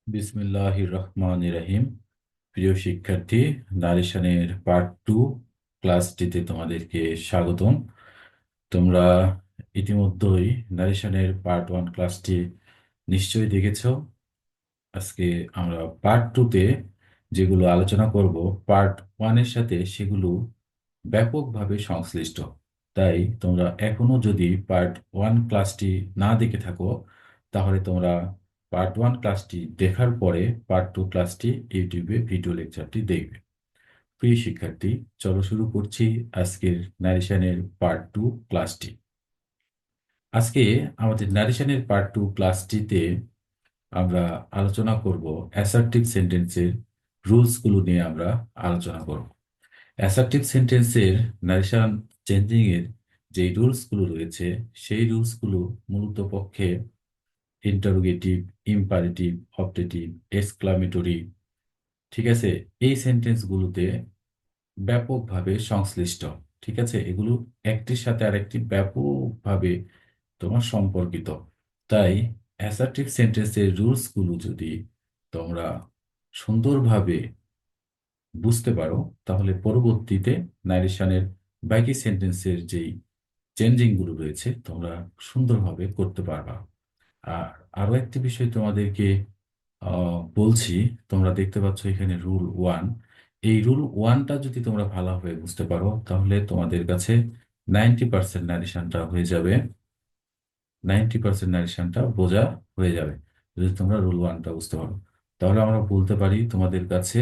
বিসমিল্লাহির রহমানির রহিম। প্রিয় শিক্ষার্থী, নারেশনের পার্ট 2 ক্লাসটিতে তোমাদেরকে স্বাগতম। তোমরা ইতিমধ্যেই নারেশনের পার্ট 1 ক্লাসটি নিশ্চয়ই দেখেছো। আজকে আমরা পার্ট 2তে যেগুলো আলোচনা করব, পার্ট 1 এর সাথে সেগুলো ব্যাপকভাবে সংশ্লিষ্ট। তাই তোমরা এখনো যদি পার্ট 1 ক্লাসটি না দেখে থাকো, তাহলে তোমরা পার্ট 1 ক্লাসটি দেখার পরে পার্ট 2 ক্লাসটি ইউটিউবে ভিডিও লেকচারটি দেখবে। প্রিয় শিক্ষার্থী, চলো শুরু করছি আজকের ন্যারেশনের পার্ট 2 ক্লাসটি। আজকে আমাদের ন্যারেশনের পার্ট 2 ক্লাসটিতে আমরা আলোচনা করব অ্যাসার্টিভ সেন্টেন্সের রুলসগুলো নিয়ে আমরা আলোচনা করব। অ্যাসার্টিভ সেন্টেন্সের নারেশন চেঞ্জিং এর যে রুলসগুলো রয়েছে, সেই রুলসগুলো মূলত পক্ষে ইন্টারোগেটিভ, ইম্পারেটিভ, অবজেক্টিভ, এক্সক্লামেটরি, ঠিক আছে, এই সেন্টেন্সগুলোতে ব্যাপকভাবে সংশ্লিষ্ট। ঠিক আছে, এগুলো একটির সাথে আরেকটি ব্যাপকভাবে তোমার সম্পর্কিত। তাই অ্যাসার্টিভ সেন্টেন্সের রুলসগুলো যদি তোমরা সুন্দরভাবে বুঝতে পারো, তাহলে পরবর্তীতে নারেশনের বাকি সেন্টেন্সের যেই চেঞ্জিং গুলো রয়েছে তোমরা সুন্দরভাবে করতে পারবা। আর আরো একটি বিষয় তোমাদেরকে বলছি। তোমরা দেখতে পাচ্ছ এখানে রুল 1। এই রুল 1টা যদি তোমরা ভালোভাবে বুঝতে পারো, তাহলে তোমাদের কাছে 90% নারেশনটা হয়ে যাবে। 90% নারেশনটা বোঝা হয়ে যাবে যদি তোমরা রুল 1টা বুঝতে পারো। তাহলে আমরা বলতে পারি তোমাদের কাছে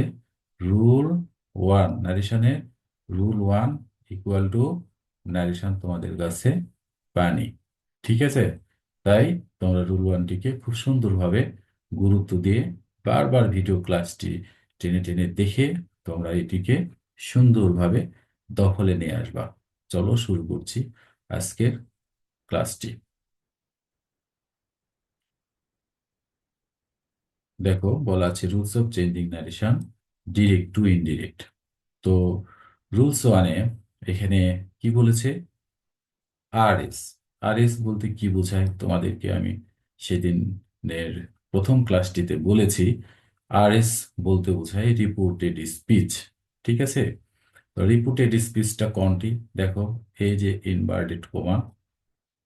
রুল 1 নারেশনের রুল 1 ইকুয়াল টু নারেশন তোমাদের কাছে পানি। ঠিক আছে, তাই তোমরা রুল 1টিকে খুব সুন্দরভাবে গুরুত্ব দিয়ে বারবার ভিডিও ক্লাসটি টেনে টেনে দেখে তোমরা এটিকে সুন্দরভাবে দখলে নিয়ে আসবা। চলো শুরু করছি আজকের ক্লাসটি। দেখো, বলা আছে rules of changing narration direct to indirect. তো রুলস 1-এ এখানে কি বলেছে? আরএস। আরএস বলতে কি বোঝায় তোমাদেরকে আমি সেদিনের প্রথম ক্লাসটিতে বলেছি। আরএস বলতে বোঝায় রিপোর্টেড স্পিচ। ঠিক আছে, তো রিপোর্টেড স্পিচটা কোনটি? দেখো, এই যে ইনভার্টেড কমা,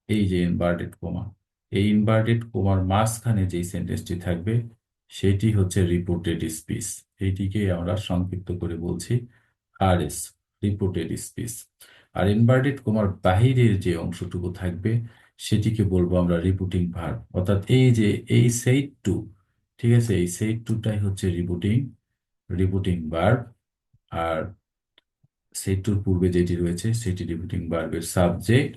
এই যে ইনভার্টেড কমা, এই ইনভার্টেড কমার মাঝখানে যেই সেন্টেন্সটি থাকবে সেটি হচ্ছে রিপোর্টেড স্পিচ। এইটিকে আমরা সংক্ষিপ্ত করে বলছি আরএস, রিপোর্টেড স্পিচ। আর ইনভার্টেড কমার বাহিরের যে অংশটুকু থাকবে সেটিকে বলবো আমরা রিপোর্টিং ভার্ব, অর্থাৎ এই যে এই সেইড টু। ঠিক আছে, এই সেইড টুটাই হচ্ছে রিপোর্টিং রিপোর্টিং ভার্ব। আর সেইড টুর পূর্বে যেটি রয়েছে সেটি রিপোর্টিং ভার্বের সাবজেক্ট।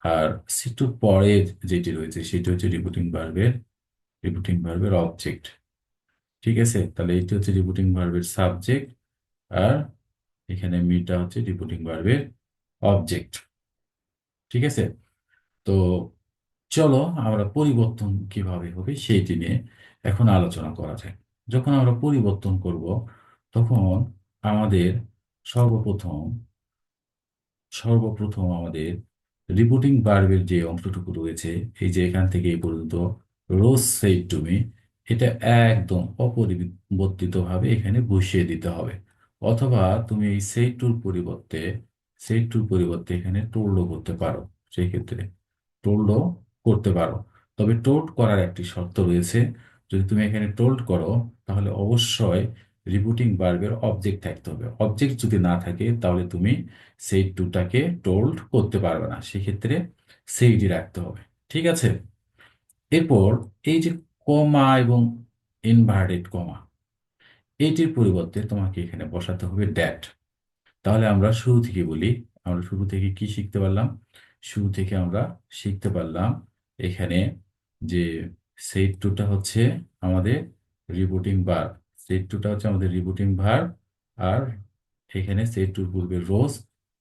আর একটু পরের যেটি রয়েছে সেটি হচ্ছে রিপোর্টিং ভার্বের অবজেক্ট। ঠিক আছে, তাহলে এটি হচ্ছে রিপোর্টিং ভার্বের সাবজেক্ট। আর এখানে মিটা হচ্ছে রিপোর্টিং ভার্বের অবজেক্ট। ঠিক আছে, তো চলো আমরা পরিবর্তন কিভাবে হবে সেইটি নিয়ে এখন আলোচনা করা যায়। যখন আমরা পরিবর্তন করব, তখন আমাদের সর্বপ্রথম সর্বপ্রথম আমাদের রিপোর্টিং ভার্বের যে অংশটুকু রয়েছে, এই যে এখান থেকে এই পর্যন্ত রোজ সেইড টু মি, এটা একদম অপরিবর্তিতভাবে এখানে বসিয়ে দিতে হবে। অথবা তুমি এই সেইড টুর পরিবর্তে এখানে টোল্ডও করতে পারো। সেই ক্ষেত্রে টোল্ডও করতে পারো। তবে টোল্ড করার একটি শর্ত রয়েছে। যদি তুমি এখানে টোল্ড করো, তাহলে অবশ্যই রিপোর্টিং ভার্বের অবজেক্ট থাকতে হবে। অবজেক্ট যদি না থাকে, তাহলে তুমি সেই টুটাকে টোল্ড করতে পারবে না, সেক্ষেত্রে সেইটি রাখতে হবে। ঠিক আছে, এরপর এই যে কমা এবং ইনভার্টেড কমা, এইটির পরিবর্তে তোমাকে এখানে বসাতে হবে ড্যাট। তাহলে আমরা শুরু থেকে বলি। আমরা শুরু থেকে কি শিখতে পারলাম? শুরু থেকে আমরা শিখতে পারলাম এখানে যে সেট টুটা হচ্ছে আমাদের রিপোর্টিং ভার্ব। সেট টুটা হচ্ছে আমাদের রিপোর্টিং ভার্ব। আর এখানে সেট টুর পূর্বে রোজ,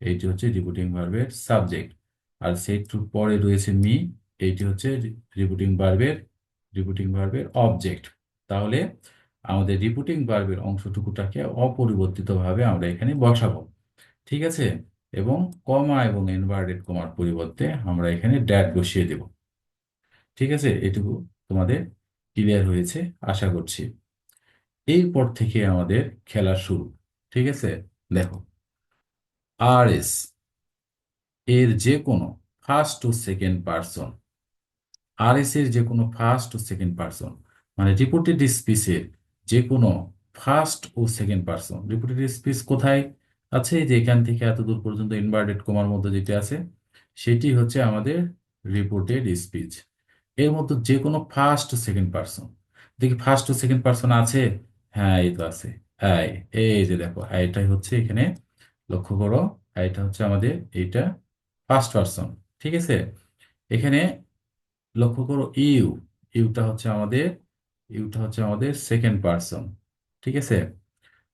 এইটি হচ্ছে রিপোর্টিং ভার্বের সাবজেক্ট। আর সেট টুর পরে রয়েছে মি, এইটি হচ্ছে রিপোর্টিং ভার্বের অবজেক্ট। তাহলে আমাদের রিপোর্টিং ভার্বের অংশটুকুটাকে অপরিবর্তিতভাবে আমরা এখানে বসাবো। ঠিক আছে, এবং কমা এবং ইনভার্টেড কমার পরিবর্তে আমরা এখানে ড্যাট বসিয়ে দেব। ঠিক আছে, এটুকু তোমাদের ক্লিয়ার হয়েছে আশা করছি। এরপর থেকে আমাদের খেলা শুরু। ঠিক আছে, দেখো, আর এস এর যে কোনো ফার্স্ট ও সেকেন্ড পার্সন, আর এস এর যে কোনো ফার্স্ট ও সেকেন্ড পার্সন, মানে রিপোর্টেড স্পিচের যে কোনো ফার্স্ট ও সেকেন্ড পার্সন। রিপোর্টেড স্পিচ কোথায় আছে? এই যে এখান থেকে এত দূর পর্যন্ত ইনভার্টেড কমার মধ্যে যেটা আছে সেটি হচ্ছে আমাদের রিপোর্টেড স্পিচ। এর মধ্যে যে কোনো ফার্স্ট ও সেকেন্ড পার্সন, দেখি ফার্স্ট ও সেকেন্ড পার্সন আছে। হ্যাঁ, এই তো আছে। এই এই যে দেখো, এটাই হচ্ছে এখানে, লক্ষ্য করো, এটা হচ্ছে আমাদের এইটা ফার্স্ট পার্সন। ঠিক আছে, এখানে লক্ষ্য করো, ইউটা হচ্ছে আমাদের সেকেন্ড পার্সন। ঠিক আছে,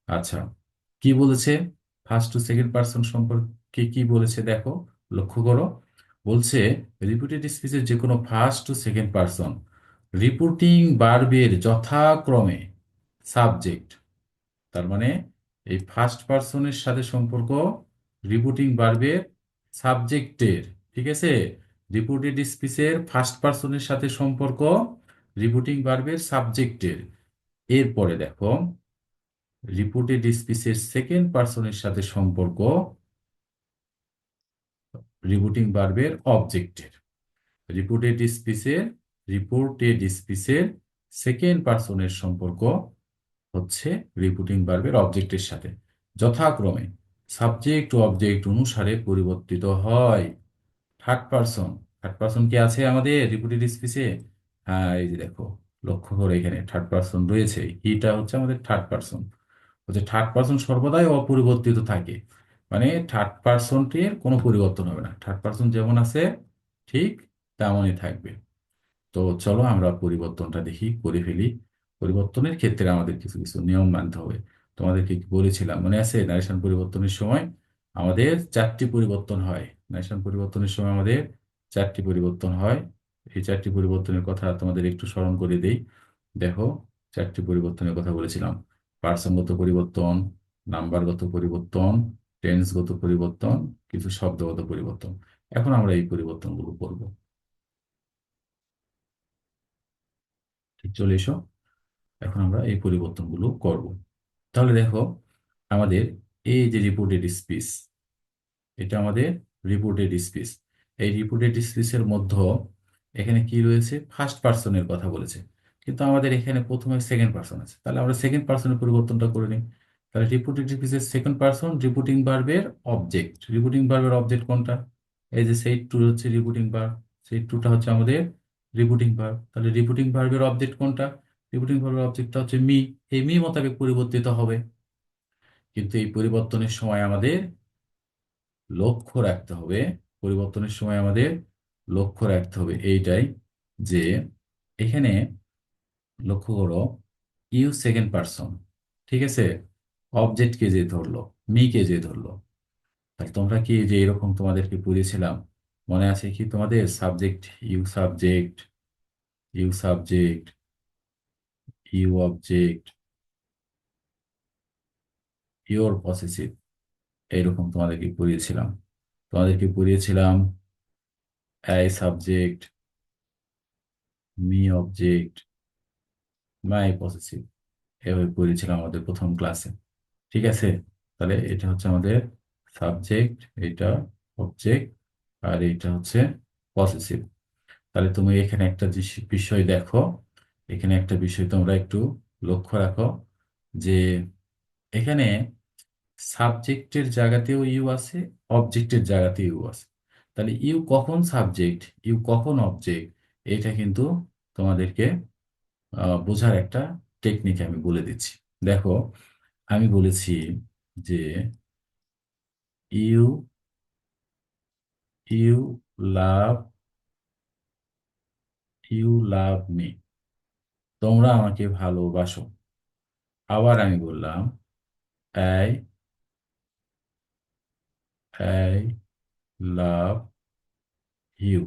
আচ্ছা, কি বলেছে ফার্স্ট টু সেকেন্ড পার্সন সম্পর্কে? কি বলেছে দেখো, লক্ষ্য করো, বলছে রিপিটেড স্পিচের যে কোনো first to second person reporting ভার্বের যথাক্রমে সাবজেক্ট। তার মানে এই ফার্স্ট পার্সনের সাথে সম্পর্ক রিপোর্টিং ভার্বের সাবজেক্টের। ঠিক আছে, রিপোর্টেড স্পিচের ফার্স্ট পার্সনের সাথে সম্পর্ক রিপোর্টিং ভার্বের সাবজেক্টের। এরপরে দেখো, রিপোর্টেড স্পিচের সেকেন্ড পার্সনের সাথে সম্পর্ক রিপোর্টিং ভার্বের অবজেক্টের। রিপোর্টেড স্পিচের রিপোর্টেড স্পিচের সেকেন্ড পার্সনের সম্পর্ক হচ্ছে রিপোর্টিং ভার্বের অবজেক্টের সাথে যথাক্রমে সাবজেক্ট ও অবজেক্ট অনুসারে পরিবর্তিত হয়। থার্ড পার্সন, থার্ড পার্সন কি আছে আমাদের রিপোর্টেড স্পিচে? হ্যাঁ, এই যে দেখো, লক্ষ্য করে এখানে থার্ড পার্সন রয়েছে। হিটা হচ্ছে আমাদের থার্ড পার্সন। হচ্ছে থার্ড পার্সন সর্বদাই অপরিবর্তিত থাকে, মানে থার্ড পার্সনটির কোনো পরিবর্তন হবে না, থার্ড পার্সন যেমন আছে ঠিক তেমনই থাকবে। তো চলো আমরা পরিবর্তনটা দেখি, করে ফেলি। পরিবর্তনের ক্ষেত্রে আমাদের কিছু কিছু নিয়ম মানতে হবে। তোমাদেরকে কি বলেছিলাম মনে আছে? নারেশন পরিবর্তনের সময় আমাদের চারটি পরিবর্তন হয়। নারেশন পরিবর্তনের সময় আমাদের চারটি পরিবর্তন হয়। এই চারটি পরিবর্তনের কথা তোমাদের একটু স্মরণ করে দেই। দেখো, চারটি পরিবর্তনের কথা বলেছিলাম: পার্সনগত পরিবর্তন, নাম্বারগত পরিবর্তন, টেন্সগত পরিবর্তন, কিছু শব্দগত পরিবর্তন। এখন আমরা এই পরিবর্তনগুলো করব। ঠিক, চলে এসো, এখন আমরা এই পরিবর্তনগুলো করব। তাহলে দেখো, আমাদের এই যে রিপোর্টেড স্পিচ, এটা আমাদের রিপোর্টেড স্পিচ। এই রিপোর্টেড স্পিচের মধ্যে এখানে কি রয়েছে? ফার্স্ট পার্সনের কথা বলেছে, কিন্তু আমাদের এখানে প্রথমে সেকেন্ড পার্সন আছে। তাহলে আমরা সেকেন্ড পার্সনের পরিবর্তনটা করে নিই। তাহলে রিপোর্টেড স্পিচের সেকেন্ড পার্সন রিপোর্টিং ভার্বের অবজেক্ট। রিপোর্টিং ভার্বের অবজেক্ট কোনটা? এই যে সেই টু হচ্ছে রিপোর্টিং ভার্ব, সেই টুটা হচ্ছে আমাদের রিপোর্টিং ভার্ব। তাহলে রিপোর্টিং ভার্বের অবজেক্ট কোনটা? রিপোর্টিং ভার্বের অবজেক্টটা হচ্ছে মি। এই মি মোতাবেক পরিবর্তিত হবে। কিন্তু এই পরিবর্তনের সময় আমাদের লক্ষ্য রাখতে হবে, পরিবর্তনের সময় আমাদের লক্ষ্য রাখতে হবে এইটাই, যে এখানে লক্ষ্য করো, ইউ সেকেন্ড পার্সন, ঠিক আছে, অবজেক্ট কে যে ধরলো, মি কে যে ধরলো। তাহলে তোমরা কি যে এরকম তোমাদেরকে পড়িয়েছিলাম, মনে আছে কি তোমাদের? Subject, you subject, you subject, you object, your possessive, এইরকম তোমাদেরকে পড়িয়েছিলাম। তোমাদেরকে পড়িয়েছিলাম I subject, me object, my possessive, এভাবে পড়েছিলাম আমাদের প্রথম ক্লাসে। ঠিক আছে, তাহলে এটা হচ্ছে আমাদের সাবজেক্ট, এটা অবজেক্ট, আর এটা হচ্ছে পসেসিভ। তাহলে তুমি এখানে একটা বিষয় দেখো, এখানে একটা বিষয় তোমরা একটু লক্ষ্য রাখো, যে এখানে সাবজেক্টের জায়গাতেও ইউ আছে, অবজেক্টের জায়গাতেও ইউ আছে। তাহলে ইউ কখন সাবজেক্ট, ইউ কখন অবজেক্ট, এটা কিন্তু তোমাদেরকে বোঝার একটা টেকনিক আমি বলে দিচ্ছি। দেখো, আমি বলেছি যে you you love you love me, তোমরা আমাকে ভালোবাসো। আবার আমি বললাম আই আই লাভ ইউ,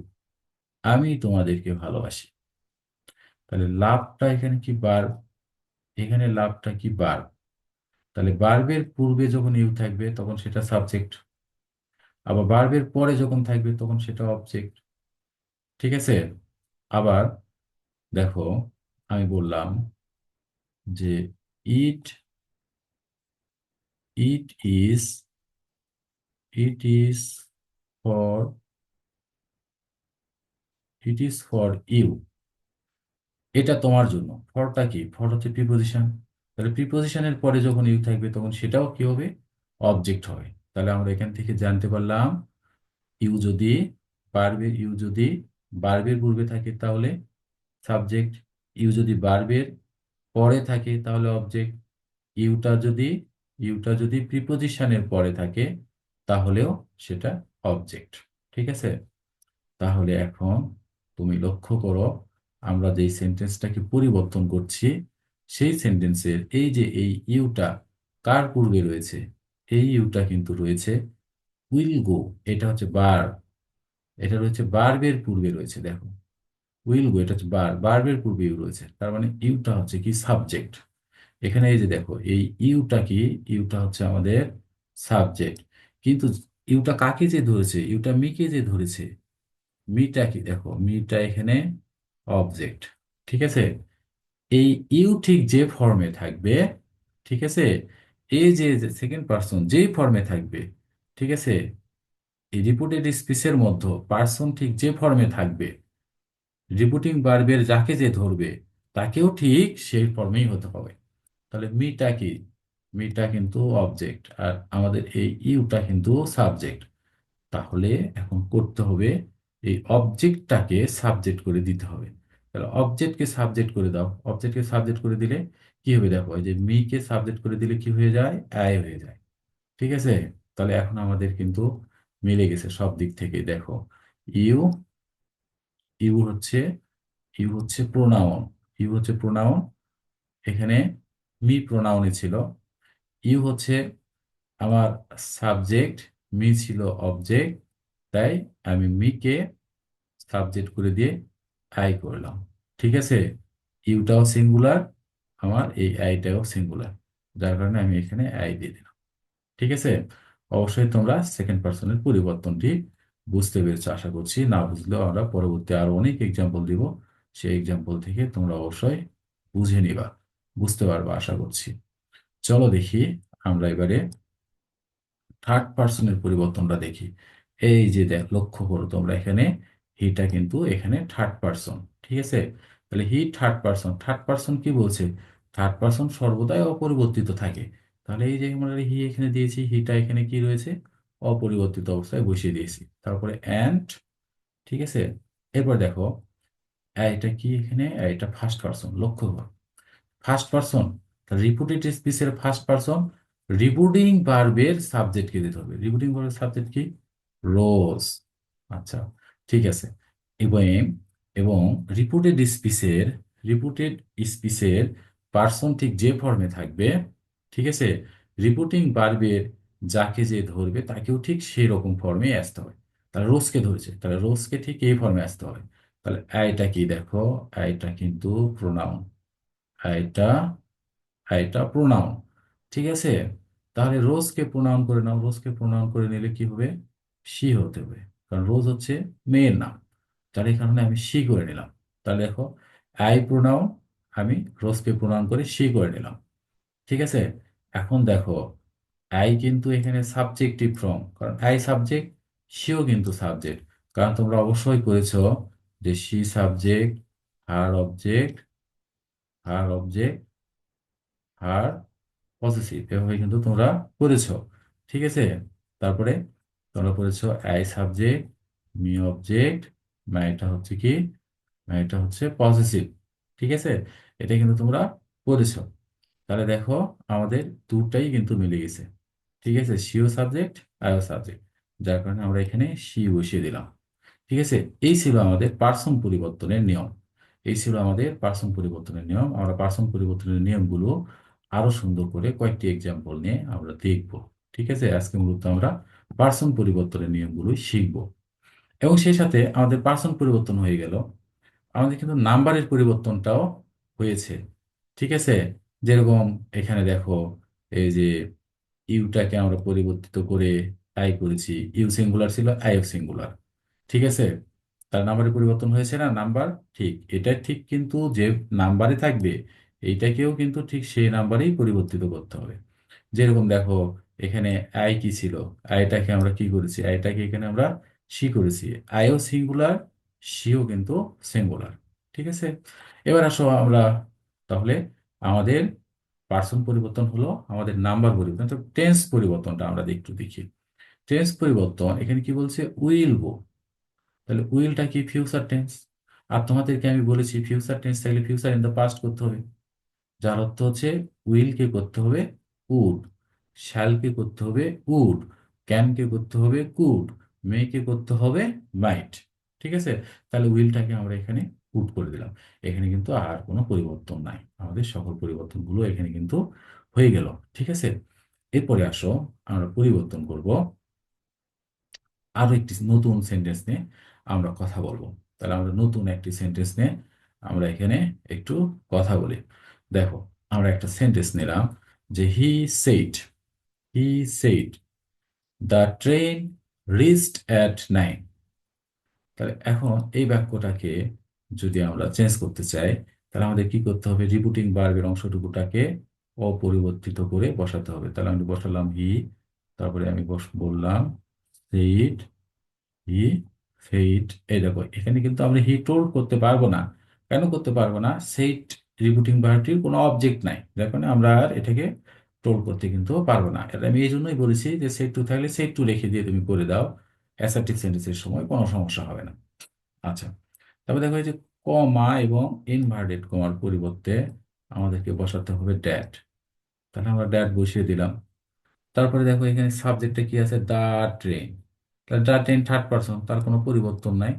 আমি তোমাদেরকে ভালোবাসি। তাহলে লাভটা এখানে কি বার, এখানে লাভটা কি বার। তাহলে বার্বের পূর্বে যখন ইউ থাকবে তখন সেটা সাবজেক্ট, আবার বার্বের পরে যখন থাকবে তখন সেটা অবজেক্ট। ঠিক আছে, আবার দেখো, আমি বললাম যে it it is it is for it is for you, এটা তোমার জন্য। ফরটা কি? ফর হচ্ছে প্রিপোজিশন। তাহলে প্রিপোজিশনের পরে যখন ইউ থাকবে তখন সেটাও কি হবে? অবজেক্ট হবে। তাহলে আমরা এখান থেকে জানতে পারলাম ইউ যদি ইউ যদি বার্বের পূর্বে থাকে তাহলে সাবজেক্ট, ইউ যদি বার্বের পরে থাকে তাহলে অবজেক্ট, ইউটা যদি ইউটা যদি প্রিপোজিশনের পরে থাকে তাহলেও সেটা অবজেক্ট। ঠিক আছে? তাহলে এখন তুমি লক্ষ্য করো, আমরা যেই সেন্টেন্সটাকে পরিবর্তন করছি সেই সেন্টেন্সের এই ইউটা কার পূর্বে রয়েছে? এই ইউটা কিন্তু রয়েছে উইল গো, এটা হচ্ছে বার, এটা রয়েছে বার্বের পূর্বে রয়েছে। দেখো, উইল গো এটা হচ্ছে বার্বের পূর্বে ইউ রয়েছে, তার মানে ইউটা হচ্ছে কি? সাবজেক্ট। এখানে এই যে দেখো, এই ইউটা কি? ইউটা হচ্ছে আমাদের সাবজেক্ট। কিন্তু ইউটা কাকে যে ধরেছে? ইউটা মিকে যে ধরেছে। মিটা কি? দেখো, মিটা এখানে অবজেক্ট। ঠিক আছে? এই ইউ ঠিক যে ফর্মে থাকবে, ঠিক আছে, এই যে সেকেন্ড পার্সন যেই ফর্মে থাকবে, ঠিক আছে, এই রিপুটেড স্পিচের মধ্যে পার্সন ঠিক যে ফর্মে থাকবে, রিপুটিং ভার্বের যাকে যে ধরবে তাকেও ঠিক সেই ফর্মেই হতে হবে। তাহলে মিটা কি? মিটা কিন্তু অবজেক্ট, আর আমাদের এই ইউটা কিন্তু সাবজেক্ট। তাহলে এখন করতে হবে এই অবজেক্টটাকে সাবজেক্ট করে দিতে হবে। তাহলে অবজেক্টকে সাবজেক্ট করে দাও। অবজেক্টকে সাবজেক্ট করে দিলে কি হবে? দেখো, এই যে মিকে সাবজেক্ট করে দিলে কি হয়ে যায়? আই হয়ে যায়। ঠিক আছে? তাহলে এখন আমাদের কিন্তু মিলে গেছে সব দিক থেকে। দেখো, ইউ ইউ হচ্ছে ইউ হচ্ছে প্রোনাউন। ইউ হচ্ছে প্রোনাউন। এখানে মি প্রোনাউনে ছিল। ইউ হচ্ছে আমার সাবজেক্ট, মি ছিল অবজেক্ট। তাই আমি মিকে সাবজেক্ট করে দিয়ে আই করলাম। ঠিক আছে? ইউটাও সিঙ্গুলার, আমার এই আইটাও সিঙ্গুলার, যার কারণে আমি এখানে আই দিয়ে দিলাম। ঠিক আছে? অবশ্যই তোমরা সেকেন্ড পার্সনের পরিবর্তনটি বুঝতে পেরেছো আশা করছি। না বুঝলেও আমরা পরবর্তী আরো অনেক এক্সাম্পল দিব, সেই এক্সাম্পল থেকে তোমরা অবশ্যই বুঝে নিবা, বুঝতে পারবা আশা করছি। চলো দেখি আমরা এবারে থার্ড পার্সনের পরিবর্তনটা দেখি। এই যে দেখ, লক্ষ্য করো তোমরা এখানে, হিটা কিন্তু এখানে থার্ড পার্সন। ঠিক আছে? তাহলে he third person. Third person কি বলছে? থার্ড পার্সন সর্বদাই অপরিবর্তিত থাকে। তাহলে এই যে আমরা হি এখানে দিয়েছি, হিটা এখানে কি রয়েছে? অপরিবর্তিত অবস্থায় বসিয়ে দিয়েছি। তারপরে অ্যান্ড। ঠিক আছে? এরপর দেখো, এটা কি? এখানে এটা ফার্স্ট পার্সন। লক্ষ্য করো, ফার্স্ট পার্সন, রিপুটেড স্পিচের ফার্স্ট পার্সন, রিপুটিং ভার্বের সাবজেক্টকে দিতে হবে। রিপুটিং ভার্বের সাবজেক্ট কি? রোজ। আচ্ছা, ঠিক আছে। এবং এবং রিপুটেড স্পিচের পার্সন ঠিক যে ফর্মে থাকবে, ঠিক আছে, রিপুটিং ভার্বের যাকে যে ধরবে তাকেও ঠিক সেই রকম ফর্মে আসতে হবে। তাহলে রোজকে ধরেছে, তাহলে রোজকে ঠিক এই ফর্মে আসতে হবে। তাহলে এটা কি? দেখো, এটা কিন্তু প্রোনাউন। এটা এটা প্রোনাউন। ঠিক আছে? তাহলে রোজকে প্রোনাউন করে নাও। রোজকে প্রোনাউন করে নিলে কি হবে? সি হতে হবে, কারণ রোজ হচ্ছে মেয়ের নাম। তার এই কারণে আমি সি করে নিলাম। তাহলে দেখো, আই প্রোনাউন, আমি রোজকে প্রোনাউন করে সি করে নিলাম। ঠিক আছে? এখন দেখো, আই কিন্তু এখানে সাবজেক্টিভ ফর্ম, কারণ আই সাবজেক্ট, সিও কিন্তু সাবজেক্ট। কারণ তোমরা অবশ্যই করেছো যে সি সাবজেক্ট, হার অবজেক্ট, হার অবজেক্ট, হার পসেসিভ, এভাবে কিন্তু তোমরা করেছো। ঠিক আছে? তারপরে তোমরা করেছো আই সাবজেক্ট, মি অবজেক্ট, এটা হচ্ছে কি? এটা হচ্ছে পসেসিভ। ঠিক আছে? এটা কিন্তু তোমরা করেছো। তাহলে দেখো, আমাদের দুটাই কিন্তু মিলে গেছে। ঠিক আছে? সিও সাবজেক্ট, আইও সাবজেক্ট, যার কারণে আমরা এখানে সি বসিয়ে দিলাম। ঠিক আছে? এই ছিল আমাদের পার্সন পরিবর্তনের নিয়ম। এই ছিল আমাদের পার্সন পরিবর্তনের নিয়ম। আমরা পার্সন পরিবর্তনের নিয়মগুলো আরো সুন্দর করে কয়েকটি এক্সাম্পল নিয়ে আমরা দেখব। ঠিক আছে? আজকে মূলত আমরা পার্সন পরিবর্তনের নিয়মগুলোই শিখব। এবং সেই সাথে আমাদের পার্সন পরিবর্তন হয়ে গেল, আমাদের কিন্তু নাম্বারের পরিবর্তনটাও হয়েছে। ঠিক আছে? যেরকম এখানে দেখো, এই যে ইউটাকে আমরা পরিবর্তিত করে আই করেছি। ইউ সিঙ্গুলার ছিল, আই সিঙ্গুলার। ঠিক আছে? তার নাম্বারের পরিবর্তন হয়েছে না নাম্বার, ঠিক এটা ঠিক, কিন্তু যে নাম্বারে থাকবে এইটাকেও কিন্তু ঠিক সেই নাম্বারেই পরিবর্তিত করতে হবে। যেরকম দেখো, এখানে আই কি ছিল, আইটাকে আমরা কি করেছি, আইটাকে এখানে আমরা সি করেছি, আইও সিঙ্গুলার, সিও কিন্তু সিঙ্গুলার। ঠিক আছে, এবার আসো আমরা তাহলে আমাদের পার্সন পরিবর্তন হলো, আমাদের নাম্বার পরিবর্তন, তো টেন্স পরিবর্তনটা আমরা একটু দেখি। টেন্স পরিবর্তন এখানে কি বলছে, উইল গো, তাহলে উইলটা কি ফিউচার টেন্স, আর তোমাদেরকে আমি বলেছি ফিউচার টেন্স থাকলে ফিউচার ইন দ্য পাস্ট করতে হবে, যার অর্থ হচ্ছে উইল কে করতে হবে উড, শ্যাল কে করতে হবে উড, ক্যান কে করতে হবে কুড, মে কে করতে হবে মাইট। ঠিক আছে, তাহলে উইলটাকে আমরা এখানে উড করে দিলাম, এখানে কিন্তু আর কোনো পরিবর্তন নাই, আমাদের সকল পরিবর্তনগুলো এখানে কিন্তু হয়ে গেল। ঠিক আছে, এরপরে আসো আমরা পরিবর্তন করব আরো একটি নতুন সেন্টেন্স নিয়ে আমরা কথা বলবো। তাহলে আমরা নতুন একটি সেন্টেন্স নিয়ে আমরা এখানে একটু কথা বলি। দেখো, আমরা একটা সেন্টেন্স নিলাম যে he said the train reached at 9। তাহলে এখন এই বাক্যটাকে যদি আমরা চেঞ্জ করতে চাই, তাহলে আমাদের কি করতে হবে, রিপিটিং ভার্বের অংশটুকুটাকে অপরিবর্তিত করে বসাতে হবে। তাহলে আমি বসালাম হি, তারপরে আমি বললাম সেইড, হি সেইড। এই দেখো, এখানে কিন্তু আমরা হি টোল্ড করতে পারবো না। কেন করতে পারবো না, সেইড রিপিটিং ভার্বটির কোনো অবজেক্ট নাই, যার কারণে আমরা আর এটাকে টোল্ড করতে কিন্তু পারবো না। এটা আমি এই জন্যই বলেছি যে সেট টু থাকলে সেট টু রেখে দিয়ে তুমি করে দাও, অ্যাসার্টিভ সেন্টেন্সের সময় কোনো সমস্যা হবে না। আচ্ছা, তারপর দেখো এই যে কমা এবং ইনভার্টেড কমার পরিবর্তে আমাদেরকে বসাতে হবে ড্যাট, তাহলে আমরা ড্যাট বসিয়ে দিলাম। তারপরে দেখো এখানে সাবজেক্টে কি আছে, দা ট্রেন, তাহলে দা ট্রেন থার্ড পারসন, তার কোনো পরিবর্তন নাই,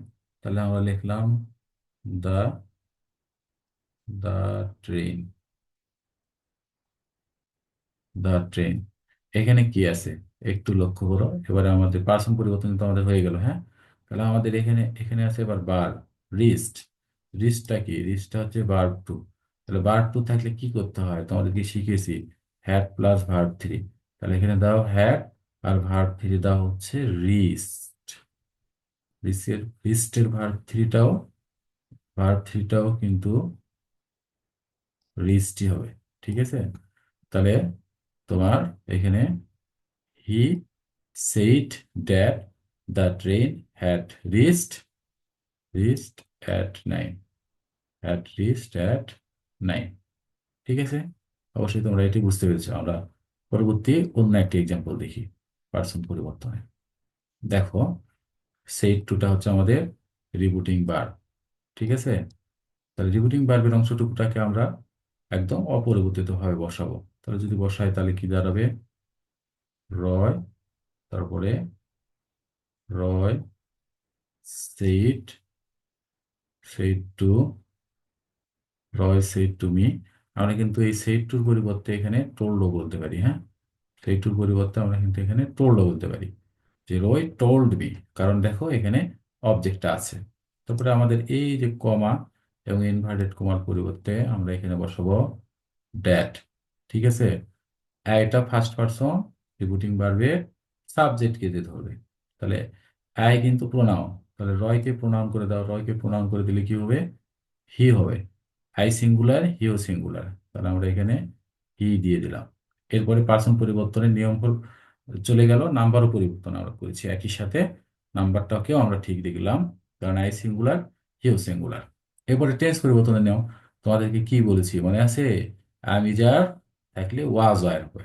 তাহলে আমরা লিখলাম দা দা ট্রেন, দা ট্রেন। এখানে কি আছে একটু লক্ষ্য করো, এবারে আমাদের পার্সন পরিবর্তন তো আমাদের হয়ে গেল, হ্যাঁ। তাহলে আমাদের এখানে এখানে আছে এবার বার, রিস্ট, রিস্টটা কি, রিস্টটা হচ্ছে ভার্ব টু, তাহলে ভার্ব টু থাকলে কি করতে হয় তোমাদেরকে শিখেছি, হ্যাড প্লাস ভার্ব থ্রি, তাহলে এখানে দাও হ্যাড, আর ভার্ব থ্রি দাও হচ্ছে রিস্ট, রিস্টের ভার্ব থ্রিটাও কিন্তু রিস্টই হবে। ঠিক আছে, তাহলে তোমার এখানে he said that the train had reached at 9, had reached at 9। ঠিক আছে, অবশ্যই তোমরা এটি বুঝতে পেরেছো। আমরা পরবর্তী অন্য একটি এক্সাম্পল দেখি পার্সন পরিবর্তনে। দেখো, সেইড টুটা হচ্ছে আমাদের রিপিটিং ভার্ব। ঠিক আছে, তাহলে রিপিটিং ভার্বের অংশটুকুটাকে আমরা একদম অপরিবর্তিতভাবে বসাবো। তাহলে যদি বসাই তাহলে কি দাঁড়াবে, রয়, তারপরে Roy said, to, Roy said to me. আমরা কিন্তু এই সেইড টুর পরিবর্তে এখানে টোল্ডও বলতে পারি, হ্যাঁ। সেইড টুর পরিবর্তে আমরা কিন্তু এখানে টোল্ডও বলতে পারি, যে রয় টোল্ড মি, কারণ দেখো এখানে অবজেক্টটা আছে। তারপরে আমাদের এই যে কমা এবং ইনভার্টেড কমার পরিবর্তে আমরা এখানে বসাবো ড্যাট। ঠিক আছে, এটা ফার্স্ট পারসন রিপিটিং ভার্বের সাবজেক্টকে দিয়ে ধরবে, তাহলে আই কিন্তু প্রোনাউন, তাহলে রয়কে প্রোনাউন করে দাও, রয়কে প্রোনাউন করে দিলে কি হবে, হি হবে, আই সিঙ্গুলার হিও সিঙ্গুলার, তাহলে আমরা এখানে হি দিয়ে দিলাম। এরপরে পার্সন পরিবর্তনের নিয়ম হল চলে গেল, নাম্বারও পরিবর্তন আমরা করেছি একই সাথে, নাম্বারটাকেও আমরা ঠিক দেখলাম, কারণ আই সিঙ্গুলার হিও সিঙ্গুলার। এরপরে টেন্স পরিবর্তনের নিয়ম তোমাদেরকে কি বলেছি মনে আছে, আমি যার থাকলে ওয়াজ হয় হবে,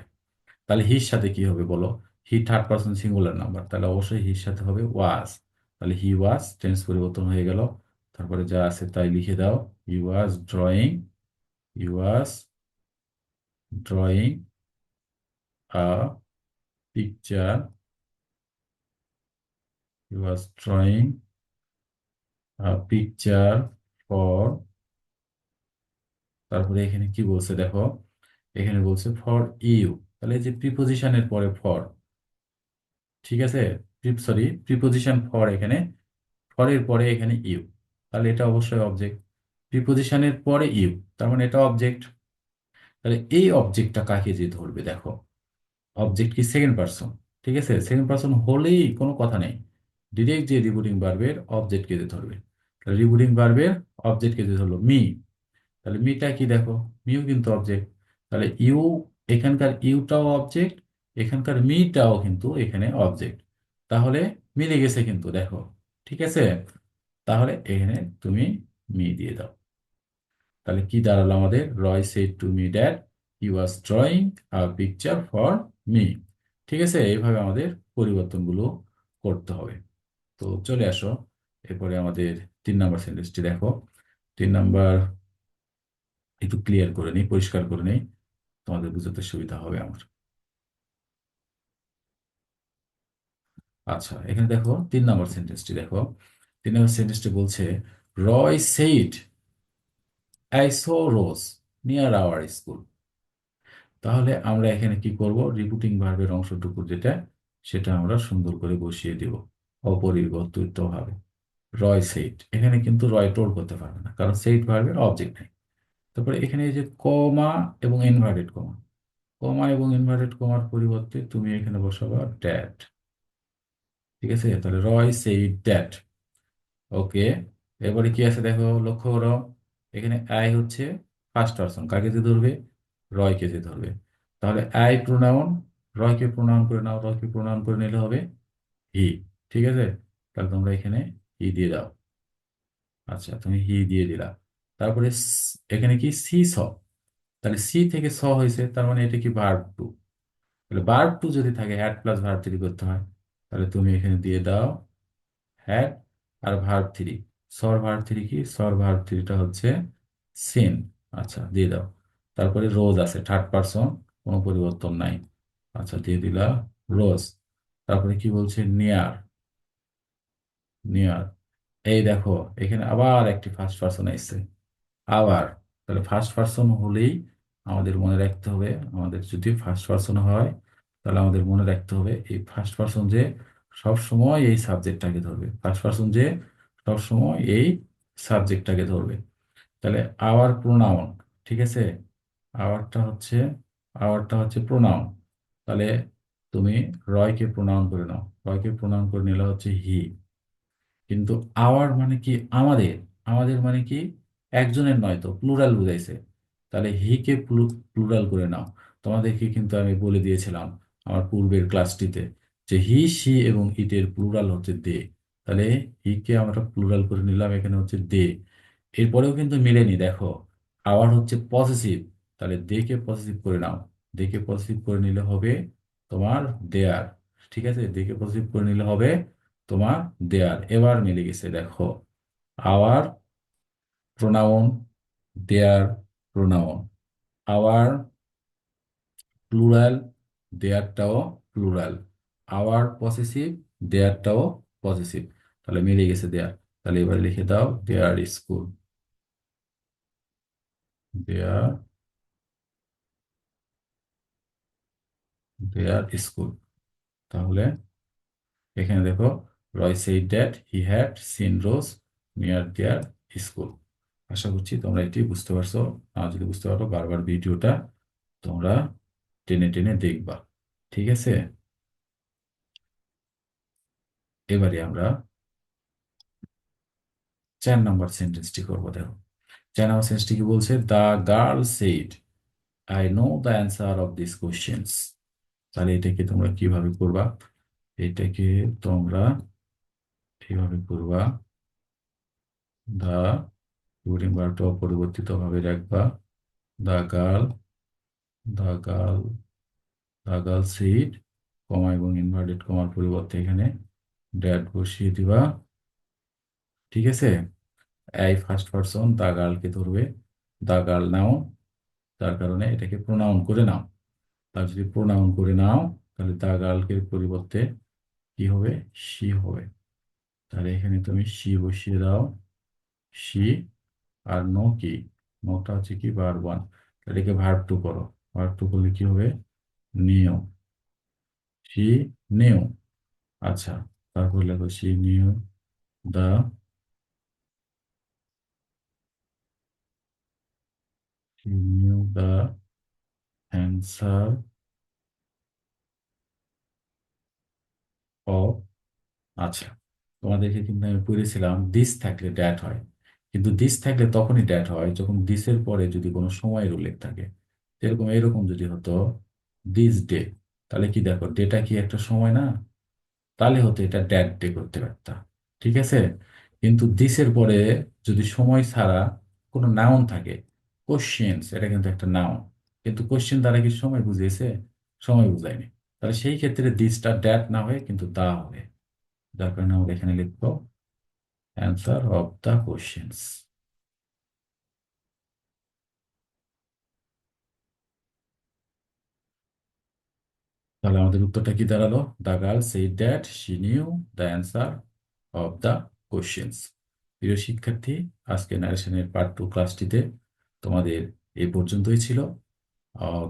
তাহলে হির সাথে কি হবে বলো, he third person singular number, তাহলে অবশ্যই হির সাথে হবে ওয়াজ, তাহলে হি ওয়াজ, টেন্স পরিবর্তন হয়ে গেল। তারপরে যা আছে তাই লিখে দাও, he was drawing, he was drawing a picture, he was drawing a picture for, তারপরে এখানে কি বলছে দেখো, এখানে বলছে ফর ইউ, তাহলে এই যে প্রিপোজিশনের পরে ফর, ঠিক আছে, সরি প্রিপোজিশন ফর, এখানে ফরের পরে এখানে ইউ, তাহলে এটা অবশ্যই অবজেক্ট, প্রিপোজিশনের পরে ইউ, তার মানে এটা অবজেক্ট। তাহলে এই অবজেক্টটা কাকে যে ধরবে দেখো, অবজেক্ট কি সেকেন্ড পারসন, ঠিক আছে, সেকেন্ড পারসন হলেই কোনো কথা নেই, ডিরেক্ট যে রিবুটিং ভার্বের অবজেক্ট কেঁদে ধরবে। তাহলে রিবুটিং ভার্বের অবজেক্ট কেঁদে ধরলো মি। তাহলে মিটা কি দেখো, মিও কিন্তু অবজেক্ট। তাহলে ইউ, এখানকার ইউটাও অবজেক্ট, এখানকার মিটাও কিন্তু এখানে অবজেক্ট। তাহলে মিলে গেছে কিন্তু দেখো। ঠিক আছে, তাহলে এখানে তুমি মি দিয়ে দাও। তাহলে কি দাঁড়ালো আমাদের, Roy said to me that he was drawing a picture for me. ঠিক আছে, এইভাবে আমাদের পরিবর্তনগুলো করতে হবে। তো চলে আসো, এরপরে আমাদের 3 নম্বর সেন্টেন্সটি দেখো। 3 নম্বর একটু ক্লিয়ার করে নিই, পরিষ্কার করে নিই, তোমাদের বুঝতে সুবিধা হবে আমার। আচ্ছা, এখানে দেখো 3 নম্বর সেন্টেন্সটি দেখো। 3 নম্বর সেন্টেন্সটি বলছে, Roy said I saw rose near our school. তাহলে আমরা এখানে কি করব, রিপিটিং ভার্বের অংশটুকু যেটা, সেটা আমরা সুন্দর করে বসিয়ে দিব অপরিবর্তিত ভাবে। রয় সেইড, এখানে কিন্তু রয় টোল করতে পারবে না, কারণ সেইড ভার্বের অবজেক্ট নেই। তারপরে এখানে এই যে কমা এবং ইনভার্টেড কমা, কমা এবং ইনভার্টেড কমার পরিবর্তে তুমি এখানে বসাবা ড্যাট। ঠিক আছে, তাহলে রয় সেইড দ্যাট। ওকে, এরপরে কি আছে দেখো, লক্ষ্য করো, এখানে আই হচ্ছে ফার্স্ট পারসন, কাকে যে ধরবে, রয়কে যে ধরবে। তাহলে আই প্রোনাউন, রয়কে প্রোনাউন করে নাও, রয়কে প্রোনাউন করে নিলে হবে হি। ঠিক আছে, তাহলে তোমরা এখানে হি দিয়ে দাও। আচ্ছা, তুমি হি দিয়ে দিলা। তারপরে এখানে কি সি স, তাহলে সি থেকে স হয়েছে, তার মানে এটা কি ভার্ব টু। তাহলে ভার্ব টু যদি থাকে হ্যাড প্লাস ভার্ব থ্রি করতে হয়। তাহলে তুমি এখানে দিয়ে দাও হ্যাড আর ভার্ব থ্রি। সর ভার্ব থ্রি কি, সর ভার্ব থ্রিটা হচ্ছে সিন। আচ্ছা, দিয়ে দাও। তারপরে রোজ আছে থার্ড পারসন, কোনো পরিবর্তন নাই। আচ্ছা, দিয়ে দিলা রোজ। তারপরে কি বলছে, নিয়ার, নিয়ার। এই দেখো, এখানে আবার একটি ফার্স্ট পারসন এসেছে, আবার। তাহলে ফার্স্ট পারসন হলেই আমাদের মনে রাখতে হবে, আমাদের যদি ফার্স্ট পারসন হয়, তাহলে আমাদের মনে রাখতে হবে এই ফার্স্ট পারসন যে সব সময় এই সাবজেক্টটাকে ধরবে, ফার্স্ট পারসন যে সব সময় এই সাবজেক্টটাকে ধরবে। তাহলে আওয়ার প্রোনাউন, ঠিক আছে, আওয়ারটা হচ্ছে, আওয়ারটা হচ্ছে প্রোনাউন। তাহলে তুমি রয়কে প্রোনাউন করে নাও, রয়কে প্রোনাউন করে নিলে হচ্ছে হি। কিন্তু আওয়ার মানে কি আমাদের, আমাদের মানে কি একজনের নয় তো, প্লুরাল বুঝাইছে। তাহলে হি কে প্লুরাল করে নাও। তোমাদেরকে কিন্তু আমি বলে দিয়েছিলাম আমার পূর্বের ক্লাসটিতে যে হি সি এবং ইটের প্লুরাল হচ্ছে দে। তাহলে হি কে আমরা প্লুরাল করে নিলাম, এখানে হচ্ছে দে। এরপরেও কিন্তু মিলেনি দেখো, আওয়ার হচ্ছে পসেসিভ, তাহলে দে কে পসেসিভ করে নাও। দে কে পসেসিভ করে নিলে হবে তোমার দেয়ার। ঠিক আছে, দে কে পসেসিভ করে নিলে হবে তোমার দেয়ার। এবার মিলে গেছে দেখো, our pronoun, their pronoun, our plural, দেয়ারটাও প্লুরাল, আওয়ার পসেসিভ, দেয়ারটাও পসেসিভ। তাহলে মিলে গেছে দেয়ার। তাহলে এবার লিখে দাও their school, there, their school. তাহলে এখানে দেখো, Roy said that he had seen rose near their school. আশা করছি তোমরা এটি বুঝতে পারছো। আর যদি বুঝতে পারো, বারবার ভিডিওটা তোমরা টেনে টেনে দেখবা। ঠিক আছে, এবারে আমরা 4 নম্বর সেন্টেন্সটি করবো। দেখো 4 নম্বর সেন্টেন্সটি কি বলছে, the girl said I know the answer of this questions. তাহলে এটাকে তোমরা কিভাবে করবা, এটাকে তোমরা কিভাবে করবা, দা রিপিটিং ভার্বটা পরিবর্তিত ভাবে রাখবা। The girl, the girl, the girl said, comma এবং ইনভার্টেড কমার পরিবর্তে এখানে ড্যাট বসিয়ে দিবা। ঠিক আছে, এই ফার্স্ট পারসন দা গার্লকে ধরবে, দা গার্ল নাও, তার কারণে এটাকে প্রোনাউন করে নাও। তার যদি প্রোনাউন করে নাও, তাহলে দা গার্লকে পরিবর্তে কি হবে, সি হবে। তাহলে এখানে তুমি সি বসিয়ে দাও, সি। আর নো কি, নোটা হচ্ছে কি ভার্ব ওয়ান, এটাকে ভার্ব টু করো। ভার্ব টু করলে কি হবে, নিও, সি নিউ। আচ্ছা, তারপর লেখো she knew the, she knew the answer of. আচ্ছা, তোমাদেরকে কিন্তু আমি পড়েছিলাম দিস থাকলে ড্যাট হয়, কিন্তু দিস থাকলে তখনই ড্যাট হয় যখন দিসের পরে যদি কোনো সময়ের উল্লেখ থাকে। যেরকম এরকম যদি হতো দিস ডে, তাহলে কি দেখো ডেটা কি একটা সময় না, তাহলে হতো এটা ড্যাট ডে করতে পারতাম। ঠিক আছে, কিন্তু দিসের পরে যদি সময় ছাড়া কোনো নাউন থাকে, কোশ্চেন্স এটা কিন্তু একটা নাউন, কিন্তু কোশ্চেন দ্বারা কি সময় বুঝিয়েছে? সময় বুঝায়নি। তাহলে সেই ক্ষেত্রে দিসটা ড্যাট না হয়ে কিন্তু দা হবে, যার কারণে আমরা এখানে লিখবো অ্যান্সার অফ দ্য কোশ্চেন্স। তাহলে আমাদের উত্তরটা কি দাঁড়ালো? The girl said that she new the answer of the questions. প্রিয় শিক্ষার্থী, আজকে নারেশনের পার্ট টু ক্লাসটিতে তোমাদের এই পর্যন্তই ছিল।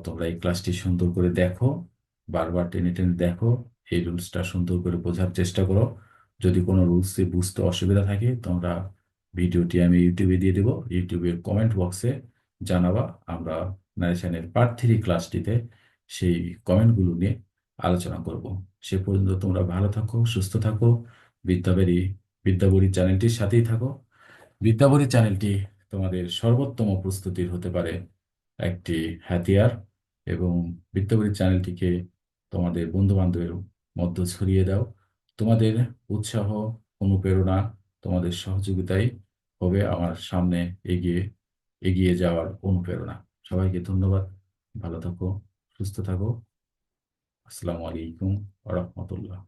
তোমরা এই ক্লাসটি সুন্দর করে দেখো, বারবার টেনে টেনে দেখো, এই রুলসটা সুন্দর করে বোঝার চেষ্টা করো। যদি কোনো রুলসে বুঝতে অসুবিধা থাকে তোমরা ভিডিওটি আমি ইউটিউবে দিয়ে দেবো, ইউটিউবের কমেন্ট বক্সে জানাবা। আমরা নারেশনের পার্ট থ্রি ক্লাসটিতে সেই কমেন্টগুলো নিয়ে আলোচনা করব। সে পর্যন্ত তোমরা ভালো থাকো, সুস্থ থাকো, বিদ্যাবাড়ি বিদ্যাবড়ি চ্যানেলটির সাথেই থাকো। বিদ্যাবড়ি চ্যানেলটি তোমাদের সর্বোত্তম প্রস্তুতির হতে পারে একটি হাতিয়ার, এবং বিদ্যাবড়ি চ্যানেলটিকে তোমাদের বন্ধু বান্ধবের মধ্যে ছড়িয়ে দাও। তোমাদের উৎসাহ, অনুপ্রেরণা, তোমাদের সহযোগিতাই হবে আমার সামনে এগিয়ে এগিয়ে যাওয়ার অনুপ্রেরণা। সবাইকে ধন্যবাদ। ভালো থাকো, সুস্থ থাকো। আসসালামু আলাইকুম ওয়া রাহমাতুল্লাহ।